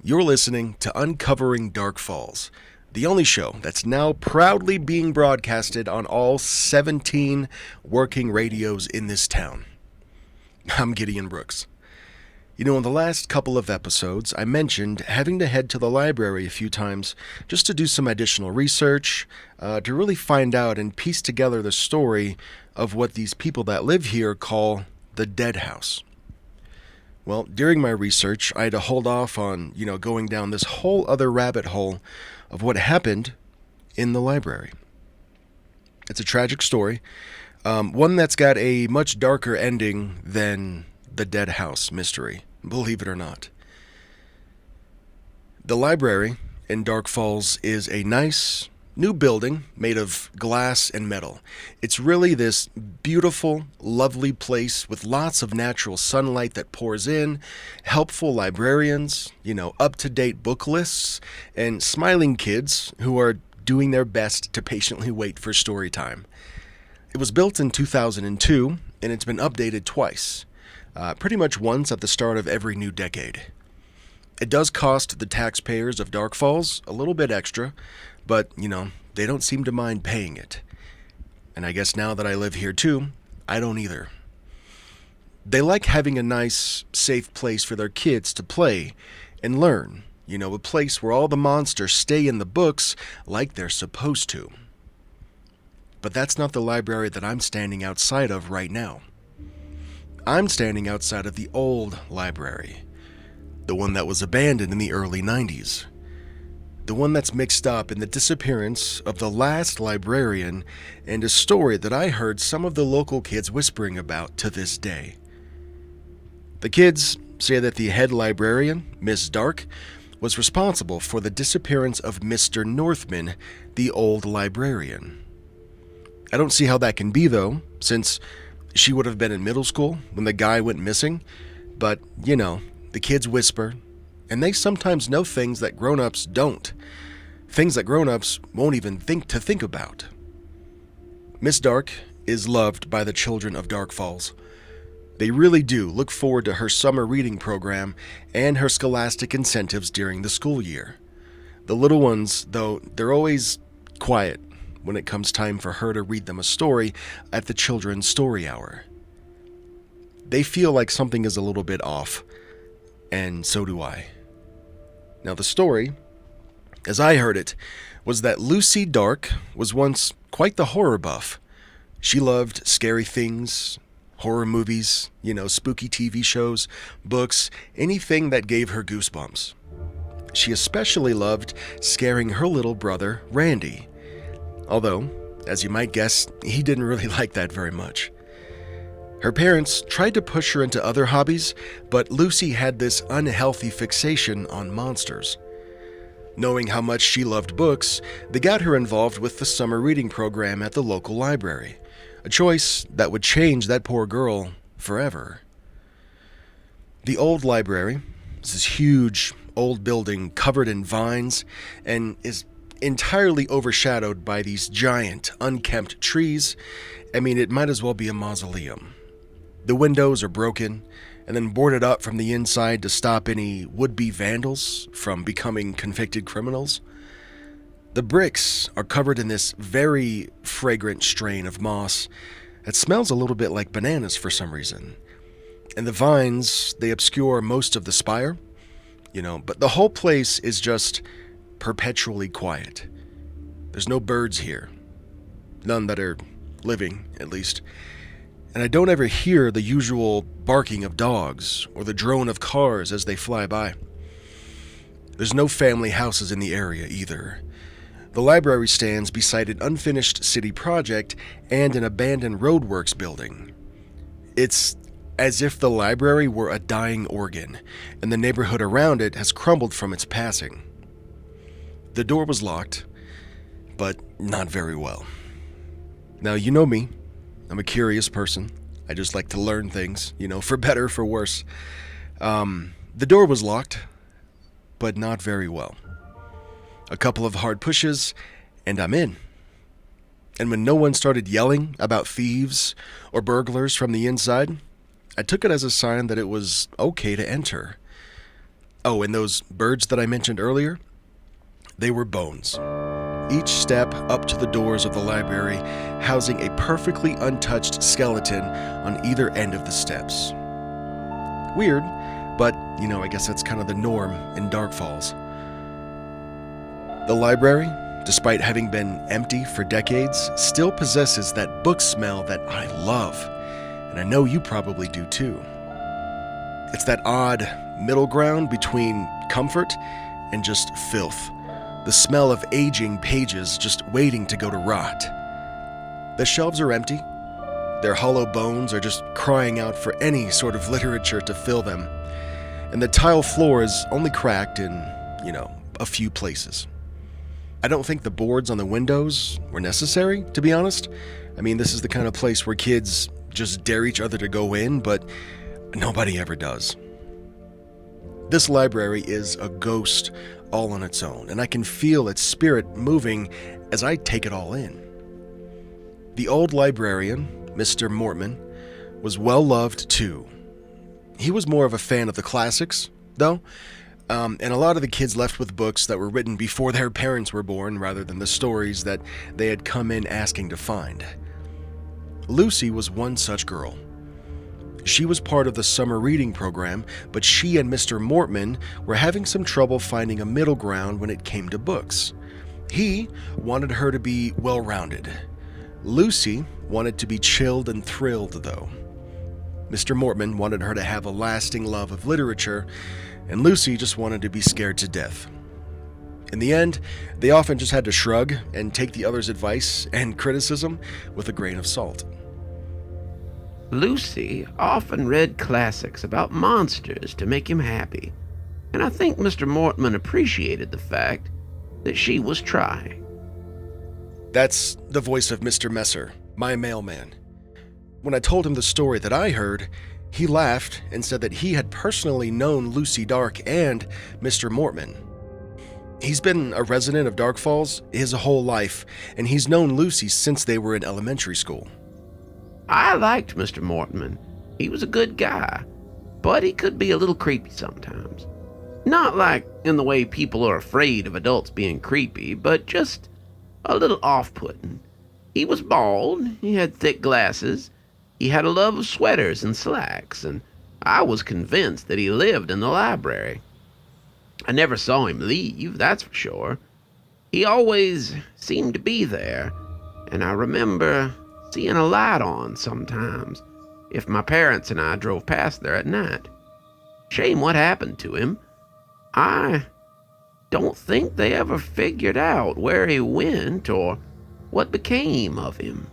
You're listening to Uncovering Dark Falls, the only show that's now proudly being broadcasted on all 17 working radios in this town. I'm Gideon Brooks. You know, in the last couple of episodes, I mentioned having to head to the library a few times just to do some additional research, to really find out and piece together the story of what these people that live here call the Dead House. Well, during my research, I had to hold off on, going down this whole other rabbit hole of what happened in the library. It's a tragic story, one that's got a much darker ending than the Dead House mystery, believe it or not. The library in Dark Falls is a nice, new building made of glass and metal. It's really this beautiful, lovely place with lots of natural sunlight that pours in, helpful librarians, up-to-date book lists, and smiling kids who are doing their best to patiently wait for story time. It was built in 2002, and it's been updated twice, pretty much once at the start of every new decade. It does cost the taxpayers of Dark Falls a little bit extra, but, they don't seem to mind paying it. And I guess now that I live here too, I don't either. They like having a nice, safe place for their kids to play and learn. A place where all the monsters stay in the books like they're supposed to. But that's not the library that I'm standing outside of right now. I'm standing outside of the old library. The one that was abandoned in the early 90s. The one that's mixed up in the disappearance of the last librarian and a story that I heard some of the local kids whispering about to this day. The kids say that the head librarian, Miss Dark, was responsible for the disappearance of Mr. Northman, the old librarian. I don't see how that can be, though, since she would have been in middle school when the guy went missing, but, the kids whisper, and they sometimes know things that grown-ups don't. Things that grown-ups won't even think about. Miss Dark is loved by the children of Dark Falls. They really do look forward to her summer reading program and her scholastic incentives during the school year. The little ones, though, they're always quiet when it comes time for her to read them a story at the children's story hour. They feel like something is a little bit off, and so do I. Now, the story, as I heard it, was that Lucy Dark was once quite the horror buff. She loved scary things, horror movies, spooky TV shows, books, anything that gave her goosebumps. She especially loved scaring her little brother, Randy. Although, as you might guess, he didn't really like that very much. Her parents tried to push her into other hobbies, but Lucy had this unhealthy fixation on monsters. Knowing how much she loved books, they got her involved with the summer reading program at the local library, a choice that would change that poor girl forever. The old library is this huge, old building covered in vines and is entirely overshadowed by these giant, unkempt trees. It might as well be a mausoleum. The windows are broken and then boarded up from the inside to stop any would-be vandals from becoming convicted criminals. The bricks are covered in this very fragrant strain of moss that smells a little bit like bananas for some reason. And the vines, they obscure most of the spire, but the whole place is just perpetually quiet. There's no birds here. None that are living, at least. And I don't ever hear the usual barking of dogs or the drone of cars as they fly by. There's no family houses in the area either. The library stands beside an unfinished city project and an abandoned roadworks building. It's as if the library were a dying organ, and the neighborhood around it has crumbled from its passing. The door was locked, but not very well. Now, you know me. I'm a curious person. I just like to learn things, for better, for worse. The door was locked, but not very well. A couple of hard pushes, and I'm in. And when no one started yelling about thieves or burglars from the inside, I took it as a sign that it was okay to enter. Oh, and those birds that I mentioned earlier? They were bones. Each step up to the doors of the library housing a perfectly untouched skeleton on either end of the steps. Weird, but, I guess that's kind of the norm in Dark Falls. The library, despite having been empty for decades, still possesses that book smell that I love, and I know you probably do too. It's that odd middle ground between comfort and just filth. The smell of aging pages just waiting to go to rot. The shelves are empty. Their hollow bones are just crying out for any sort of literature to fill them. And the tile floor is only cracked in, a few places. I don't think the boards on the windows were necessary, to be honest. I mean, this is the kind of place where kids just dare each other to go in, but nobody ever does. This library is a ghost all on its own, and I can feel its spirit moving as I take it all in. The old librarian, Mr. Mortman, was well loved too. He was more of a fan of the classics, though, and a lot of the kids left with books that were written before their parents were born rather than the stories that they had come in asking to find. Lucy was one such girl. She was part of the summer reading program, but she and Mr. Mortman were having some trouble finding a middle ground when it came to books. He wanted her to be well-rounded. Lucy wanted to be chilled and thrilled, though. Mr. Mortman wanted her to have a lasting love of literature, and Lucy just wanted to be scared to death. In the end, they often just had to shrug and take the other's advice and criticism with a grain of salt. Lucy often read classics about monsters to make him happy, and I think Mr. Mortman appreciated the fact that she was trying. That's the voice of Mr. Messer, my mailman. When I told him the story that I heard, he laughed and said that he had personally known Lucy Dark and Mr. Mortman. He's been a resident of Dark Falls his whole life, and he's known Lucy since they were in elementary school. I liked Mr. Mortman. He was a good guy, but he could be a little creepy sometimes. Not like in the way people are afraid of adults being creepy, but just a little off-putting. He was bald, he had thick glasses, he had a love of sweaters and slacks, and I was convinced that he lived in the library. I never saw him leave, that's for sure. He always seemed to be there, and I remember seeing a light on sometimes if my parents and I drove past there at night. Shame what happened to him. I don't think they ever figured out where he went or what became of him.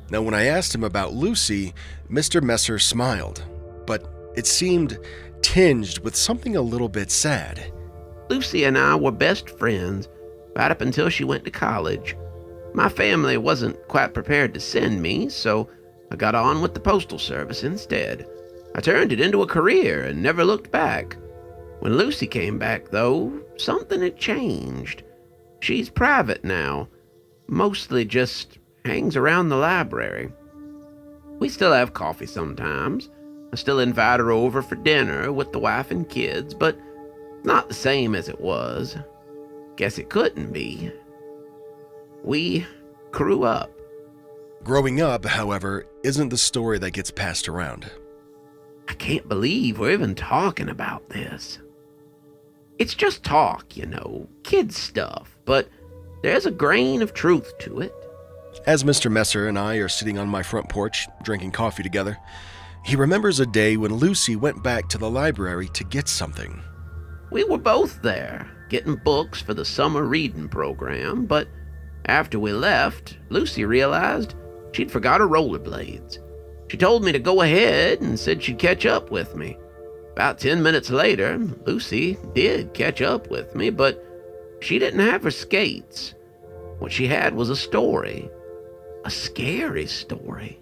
Now, when I asked him about Lucy, Mr. Messer smiled, but it seemed tinged with something a little bit sad. Lucy and I were best friends right up until she went to college. My family wasn't quite prepared to send me, so I got on with the postal service instead. I turned it into a career and never looked back. When Lucy came back, though, something had changed. She's private now, mostly just hangs around the library. We still have coffee sometimes. I still invite her over for dinner with the wife and kids, but not the same as it was. Guess it couldn't be. We grew up. Growing up, however, isn't the story that gets passed around. I can't believe we're even talking about this. It's just talk, kid stuff, but there's a grain of truth to it. As Mr. Messer and I are sitting on my front porch, drinking coffee together, he remembers a day when Lucy went back to the library to get something. We were both there, getting books for the summer reading program, but after we left, Lucy realized she'd forgot her rollerblades. She told me to go ahead and said she'd catch up with me. About 10 minutes later, Lucy did catch up with me, but she didn't have her skates. What she had was a story. A scary story.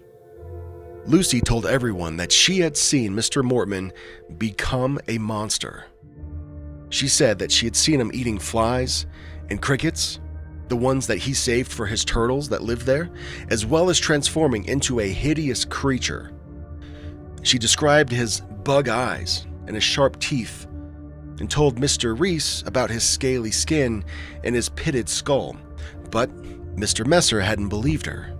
Lucy told everyone that she had seen Mr. Mortman become a monster. She said that she had seen him eating flies and crickets, the ones that he saved for his turtles that lived there, as well as transforming into a hideous creature. She described his bug eyes and his sharp teeth, and told Mr. Reese about his scaly skin and his pitted skull, but Mr. Messer hadn't believed her.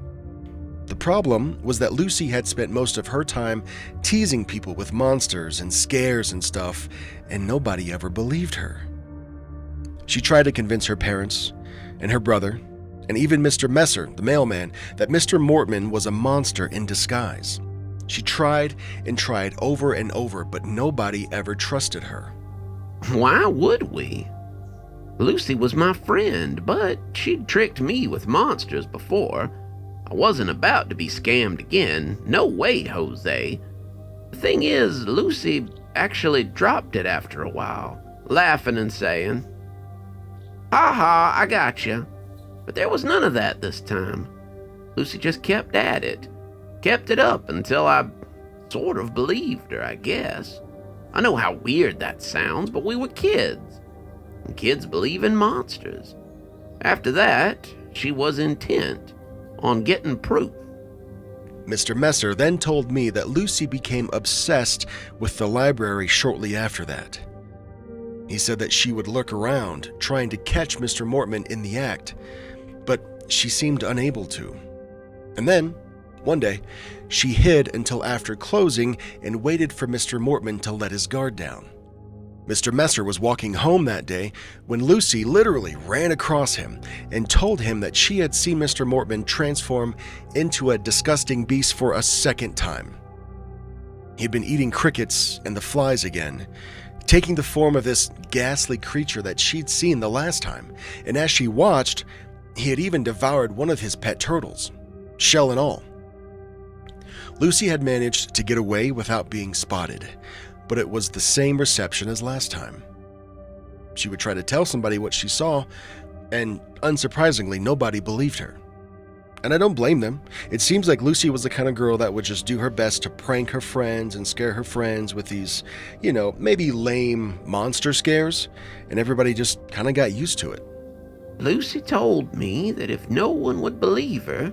The problem was that Lucy had spent most of her time teasing people with monsters and scares and stuff, and nobody ever believed her. She tried to convince her parents and her brother, and even Mr. Messer, the mailman, that Mr. Mortman was a monster in disguise. She tried and tried over and over, but nobody ever trusted her. Why would we? Lucy was my friend, but she'd tricked me with monsters before. I wasn't about to be scammed again. No way, Jose. The thing is, Lucy actually dropped it after a while, laughing and saying, "Ha ha, I got you." But there was none of that this time. Lucy just kept at it. Kept it up until I sort of believed her, I guess. I know how weird that sounds, but we were kids. And kids believe in monsters. After that, she was intent on getting proof. Mr. Messer then told me that Lucy became obsessed with the library shortly after that. He said that she would lurk around, trying to catch Mr. Mortman in the act, but she seemed unable to. And then, one day, she hid until after closing and waited for Mr. Mortman to let his guard down. Mr. Messer was walking home that day when Lucy literally ran across him and told him that she had seen Mr. Mortman transform into a disgusting beast for a second time. He'd been eating crickets and the flies again, taking the form of this ghastly creature that she'd seen the last time, and as she watched, he had even devoured one of his pet turtles, shell and all. Lucy had managed to get away without being spotted, but it was the same reception as last time. She would try to tell somebody what she saw, and unsurprisingly, nobody believed her. And I don't blame them. It seems like Lucy was the kind of girl that would just do her best to prank her friends and scare her friends with these, maybe lame monster scares, and everybody just kind of got used to it. Lucy told me that if no one would believe her,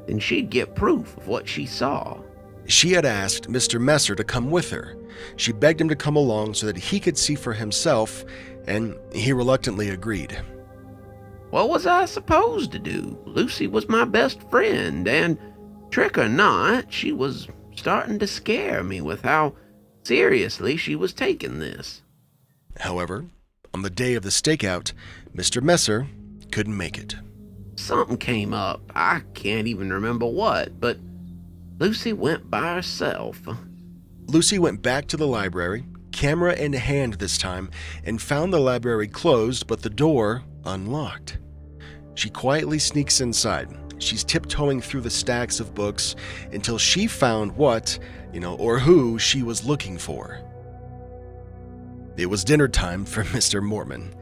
then she'd get proof of what she saw. She had asked Mr. Messer to come with her. She begged him to come along so that he could see for himself, and he reluctantly agreed. What was I supposed to do? Lucy was my best friend, and trick or not, she was starting to scare me with how seriously she was taking this. However, on the day of the stakeout, Mr. Messer couldn't make it. Something came up. I can't even remember what, but Lucy went by herself. Lucy went back to the library, camera in hand this time, and found the library closed but the door unlocked. She quietly sneaks inside. She's tiptoeing through the stacks of books until she found what, or who she was looking for. It was dinner time for Mr. Mortman,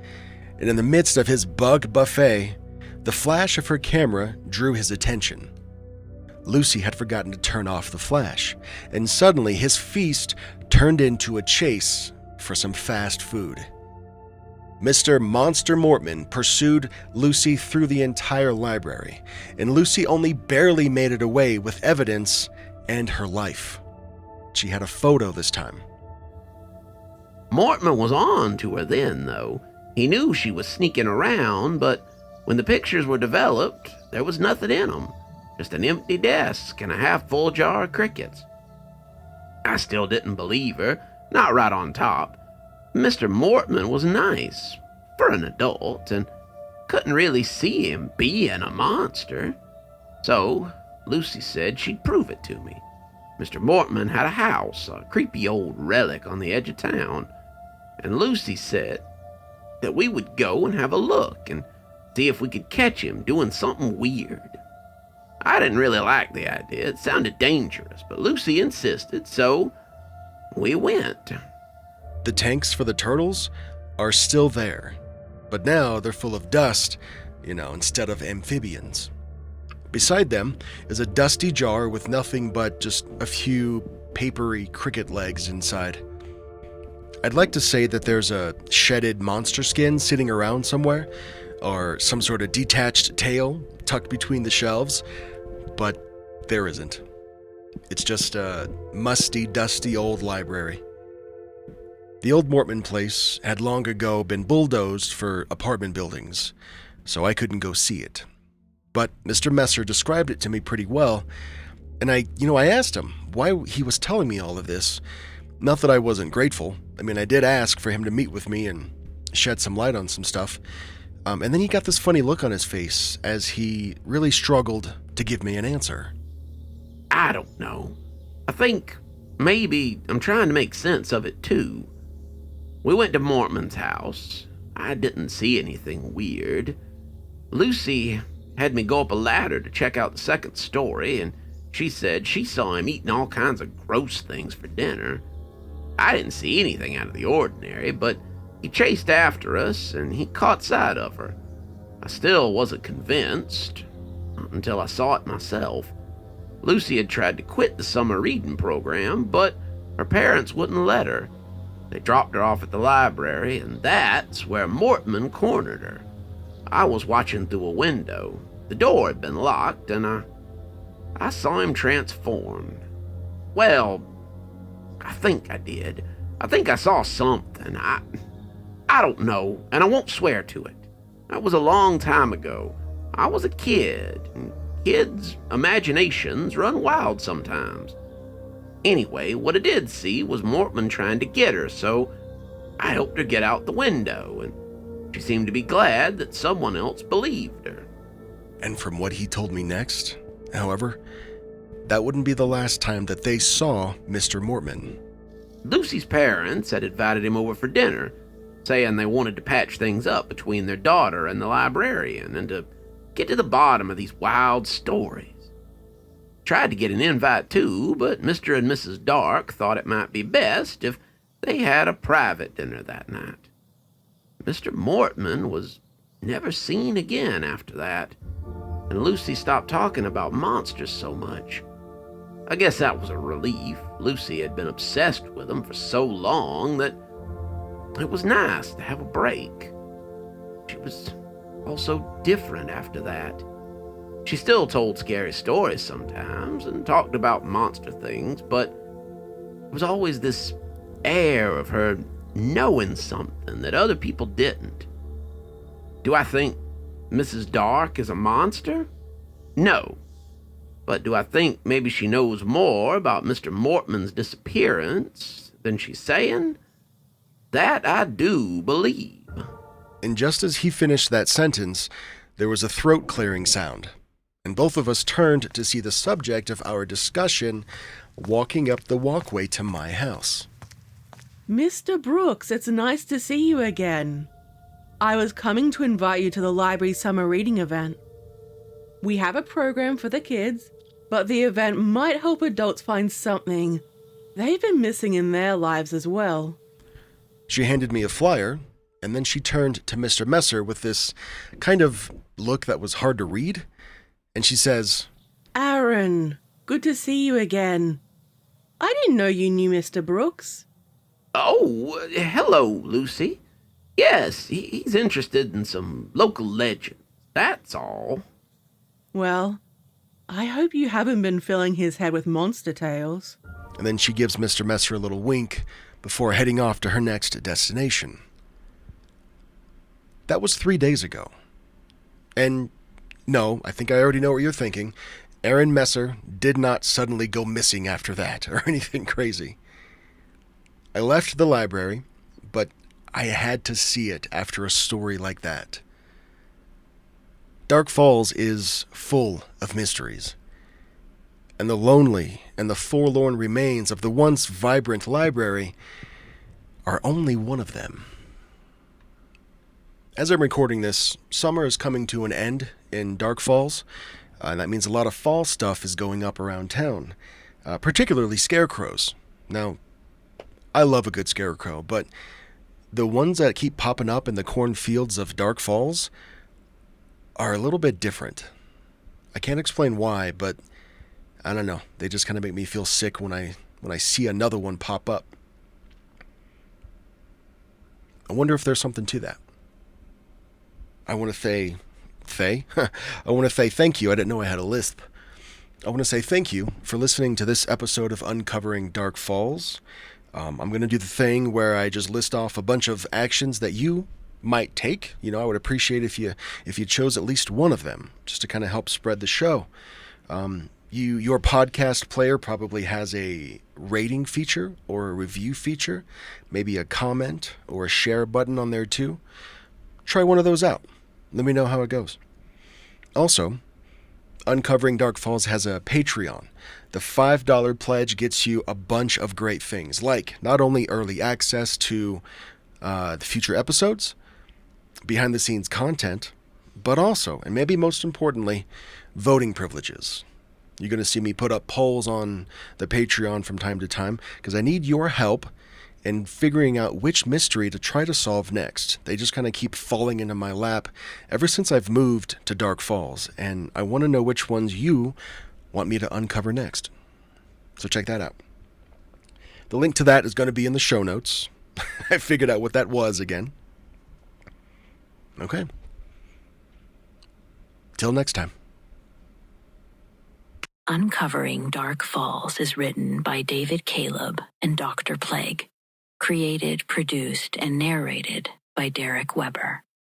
and in the midst of his bug buffet, the flash of her camera drew his attention. Lucy had forgotten to turn off the flash, and suddenly his feast turned into a chase for some fast food. Mr. Monster Mortman pursued Lucy through the entire library, and Lucy only barely made it away with evidence and her life. She had a photo this time. Mortman was on to her then, though. He knew she was sneaking around, but when the pictures were developed, there was nothing in them. Just an empty desk and a half-full jar of crickets. I still didn't believe her, not right on top. Mr. Mortman was nice, for an adult, and couldn't really see him being a monster. So, Lucy said she'd prove it to me. Mr. Mortman had a house, a creepy old relic on the edge of town, and Lucy said that we would go and have a look and see if we could catch him doing something weird. I didn't really like the idea. It sounded dangerous, but Lucy insisted, so we went. The tanks for the turtles are still there, but now they're full of dust, instead of amphibians. Beside them is a dusty jar with nothing but just a few papery cricket legs inside. I'd like to say that there's a shedded monster skin sitting around somewhere, or some sort of detached tail tucked between the shelves, but there isn't. It's just a musty, dusty old library. The old Mortman place had long ago been bulldozed for apartment buildings, so I couldn't go see it. But Mr. Messer described it to me pretty well, and I asked him why he was telling me all of this. Not that I wasn't grateful. I mean, I did ask for him to meet with me and shed some light on some stuff. And then he got this funny look on his face as he really struggled to give me an answer. I don't know. I think maybe I'm trying to make sense of it too. We went to Mortman's house. I didn't see anything weird. Lucy had me go up a ladder to check out the second story, and she said she saw him eating all kinds of gross things for dinner. I didn't see anything out of the ordinary, but he chased after us and he caught sight of her. I still wasn't convinced until I saw it myself. Lucy had tried to quit the summer reading program, but her parents wouldn't let her. They dropped her off at the library, and that's where Mortman cornered her. I was watching through a window. The door had been locked, and I saw him transformed. Well, I think I did. I think I saw something. I don't know, and I won't swear to it. That was a long time ago. I was a kid, and kids' imaginations run wild sometimes. Anyway, what I did see was Mortman trying to get her, so I helped her get out the window, and she seemed to be glad that someone else believed her. And from what he told me next, however, that wouldn't be the last time that they saw Mr. Mortman. Lucy's parents had invited him over for dinner, saying they wanted to patch things up between their daughter and the librarian and to get to the bottom of these wild stories. Tried to get an invite too, but Mr. and Mrs. Dark thought it might be best if they had a private dinner that night. Mr. Mortman was never seen again after that, and Lucy stopped talking about monsters so much. I guess that was a relief. Lucy had been obsessed with them for so long that it was nice to have a break. She was also different after that. She still told scary stories sometimes and talked about monster things, but there was always this air of her knowing something that other people didn't. Do I think Mrs. Dark is a monster? No. But do I think maybe she knows more about Mr. Mortman's disappearance than she's saying? That I do believe. And just as he finished that sentence, there was a throat-clearing sound, and both of us turned to see the subject of our discussion walking up the walkway to my house. Mr. Brooks, it's nice to see you again. I was coming to invite you to the library summer reading event. We have a program for the kids, but the event might help adults find something they've been missing in their lives as well. She handed me a flyer, and then she turned to Mr. Messer with this kind of look that was hard to read, and she says, Aaron, good to see you again. I didn't know you knew Mr. Brooks. Oh, hello, Lucy. Yes, he's interested in some local legends, that's all. Well, I hope you haven't been filling his head with monster tales. And then she gives Mr. Messer a little wink before heading off to her next destination. That was 3 days ago. And no, I think I already know what you're thinking. Aaron Messer did not suddenly go missing after that or anything crazy. I left the library, but I had to see it after a story like that. Dark Falls is full of mysteries, and the lonely and the forlorn remains of the once vibrant library are only one of them. As I'm recording this, summer is coming to an end in Dark Falls, and that means a lot of fall stuff is going up around town, particularly scarecrows. Now, I love a good scarecrow, but the ones that keep popping up in the cornfields of Dark Falls are a little bit different. I can't explain why, but I don't know. They just kind of make me feel sick when I see another one pop up. I wonder if there's something to that. I want to say, I want to say thank you. I didn't know I had a lisp. I want to say thank you for listening to this episode of Uncovering Dark Falls. I'm going to do the thing where I just list off a bunch of actions that you might take. I would appreciate if you chose at least one of them, just to kind of help spread the show. Your podcast player probably has a rating feature or a review feature, maybe a comment or a share button on there too. Try one of those out. Let me know how it goes. Also, Uncovering Dark Falls has a Patreon. The $5 pledge gets you a bunch of great things, like not only early access to the future episodes, behind-the-scenes content, but also, and maybe most importantly, voting privileges. You're going to see me put up polls on the Patreon from time to time, because I need your help in figuring out which mystery to try to solve next. They just kind of keep falling into my lap ever since I've moved to Dark Falls, and I want to know which ones you want me to uncover next. So check that out. The link to that is going to be in the show notes. I figured out what that was again. Okay. Till next time. Uncovering Dark Falls is written by David Caleb and Dr. Plague. Created, produced, and narrated by Darek Weber.